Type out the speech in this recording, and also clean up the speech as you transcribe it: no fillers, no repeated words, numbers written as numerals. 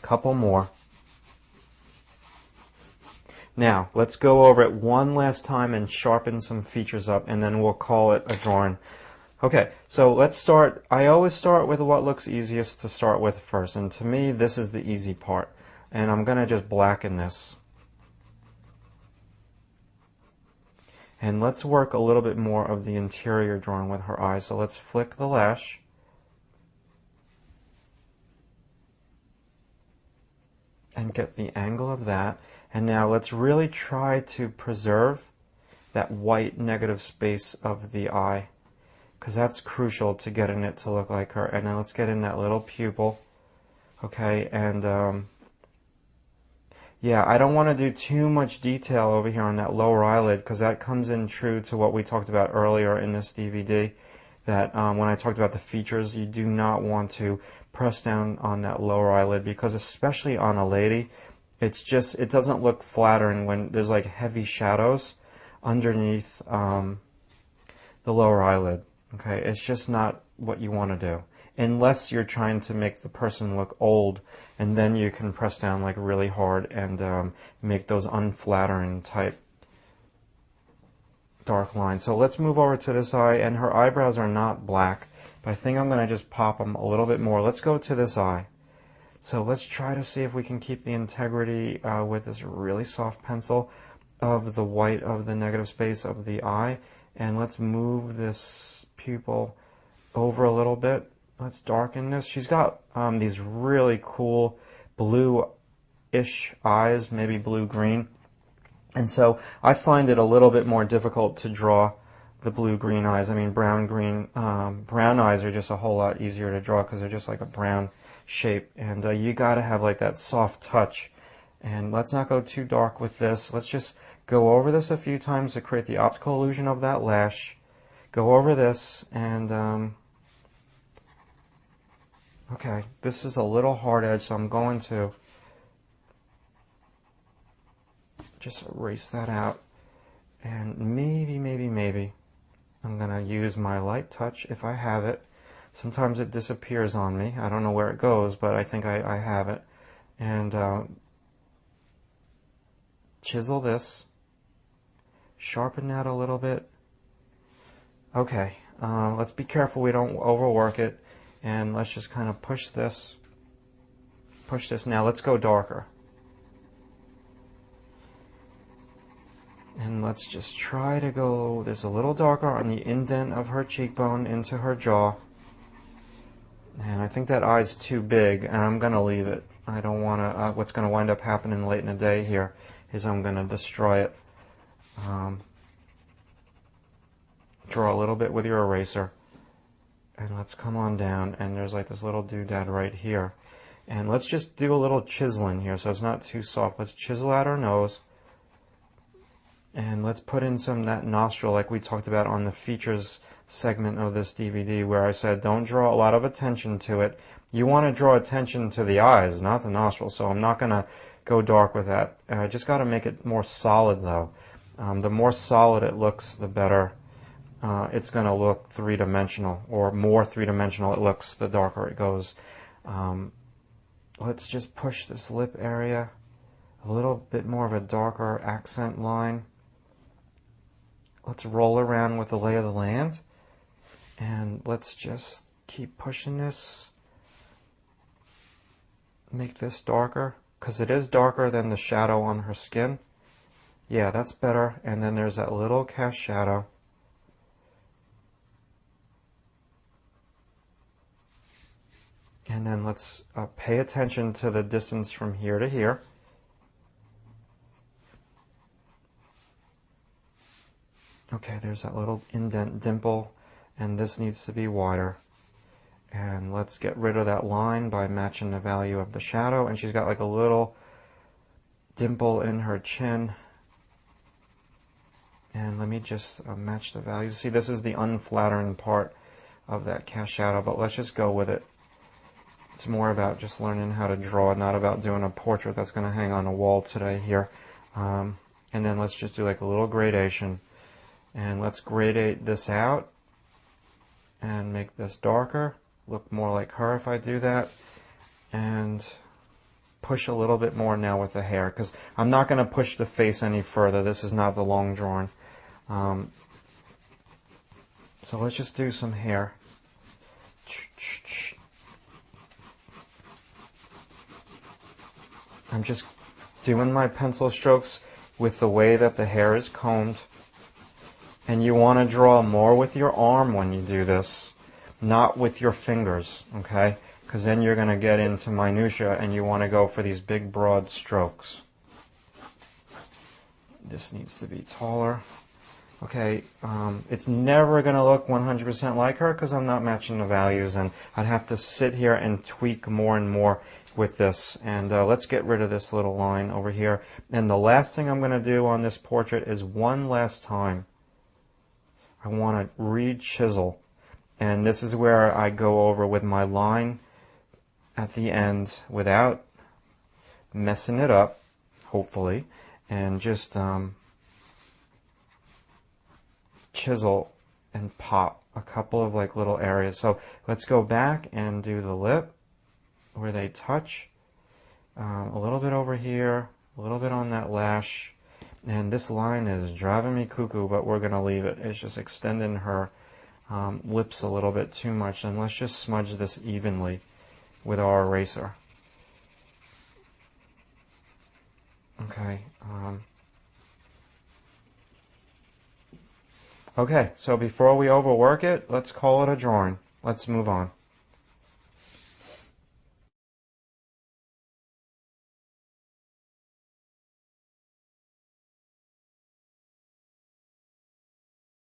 Couple more. Now, let's go over it one last time and sharpen some features up, and then we'll call it a drawing. Okay, so let's start. I always start with what looks easiest to start with first, and to me, this is the easy part. And I'm going to just blacken this. And let's work a little bit more of the interior drawing with her eyes. So let's flick the lash. And get the angle of that. And now let's really try to preserve that white negative space of the eye, because that's crucial to getting it to look like her. And then let's get in that little pupil. Okay, and yeah, I don't want to do too much detail over here on that lower eyelid, because that comes in true to what we talked about earlier in this DVD, that when I talked about the features, you do not want to press down on that lower eyelid, because especially on a lady, it doesn't look flattering when there's like heavy shadows underneath the lower eyelid. Okay, it's just not what you want to do, unless you're trying to make the person look old, and then you can press down like really hard and make those unflattering type dark lines. So let's move over to this eye, and her eyebrows are not black, but I think I'm going to just pop them a little bit more. Let's go to this eye. So let's try to see if we can keep the integrity with this really soft pencil of the white of the negative space of the eye, and let's move this pupil over a little bit. Let's darken this. She's got these really cool blue-ish eyes, maybe blue-green. And so I find it a little bit more difficult to draw the blue-green eyes. I mean, brown-green. Brown eyes are just a whole lot easier to draw because they're just like a brown shape. And you got to have like that soft touch. And let's not go too dark with this. Let's just go over this a few times to create the optical illusion of that lash. Go over this and... okay, this is a little hard edge, so I'm going to just erase that out. And maybe I'm going to use my light touch if I have it. Sometimes it disappears on me. I don't know where it goes, but I think I have it. And chisel this. Sharpen that a little bit. Okay, let's be careful we don't overwork it. And let's just kind of push this. Push this. Now let's go darker. And let's just try to go this a little darker on the indent of her cheekbone into her jaw. And I think that eye's too big, and I'm going to leave it. I don't want to, what's going to wind up happening late in the day here is I'm going to destroy it. Draw a little bit with your eraser. And let's come on down, and there's like this little doodad right here. And let's just do a little chiseling here so it's not too soft. Let's chisel out our nose. And let's put in some of that nostril like we talked about on the features segment of this DVD, where I said don't draw a lot of attention to it. You want to draw attention to the eyes, not the nostril. So I'm not going to go dark with that. I just got to make it more solid though. The more solid it looks, the better it's going to look three-dimensional, or more three-dimensional it looks, the darker it goes. Let's just push this lip area a little bit more of a darker accent line. Let's roll around with the lay of the land, and let's just keep pushing this. Make this darker, because it is darker than the shadow on her skin. Yeah, that's better. And then there's that little cast shadow. And then let's pay attention to the distance from here to here. Okay, there's that little indent dimple, and this needs to be wider. And let's get rid of that line by matching the value of the shadow. And she's got like a little dimple in her chin. And let me just match the values. See, this is the unflattering part of that cast shadow, but let's just go with it. It's more about just learning how to draw, not about doing a portrait that's going to hang on a wall today here. And then let's just do like a little gradation. And let's gradate this out and make this darker. Look more like her if I do that. And push a little bit more now with the hair, because I'm not going to push the face any further. This is not the long drawing. So let's just do some hair. I'm just doing my pencil strokes with the way that the hair is combed. And you want to draw more with your arm when you do this, not with your fingers, okay? Because then you're going to get into minutia and you want to go for these big broad strokes. This needs to be taller. Okay, it's never going to look 100% like her because I'm not matching the values, and I'd have to sit here and tweak more and more with this. And let's get rid of this little line over here. And the last thing I'm going to do on this portrait is one last time, I want to re-chisel. And this is where I go over with my line at the end without messing it up, hopefully, and just chisel and pop a couple of like little areas. So let's go back and do the lip where they touch, a little bit over here, a little bit on that lash. And this line is driving me cuckoo, but we're going to leave it. It's just extending her lips a little bit too much. And let's just smudge this evenly with our eraser. Okay. Okay, so before we overwork it, let's call it a drawing. Let's move on.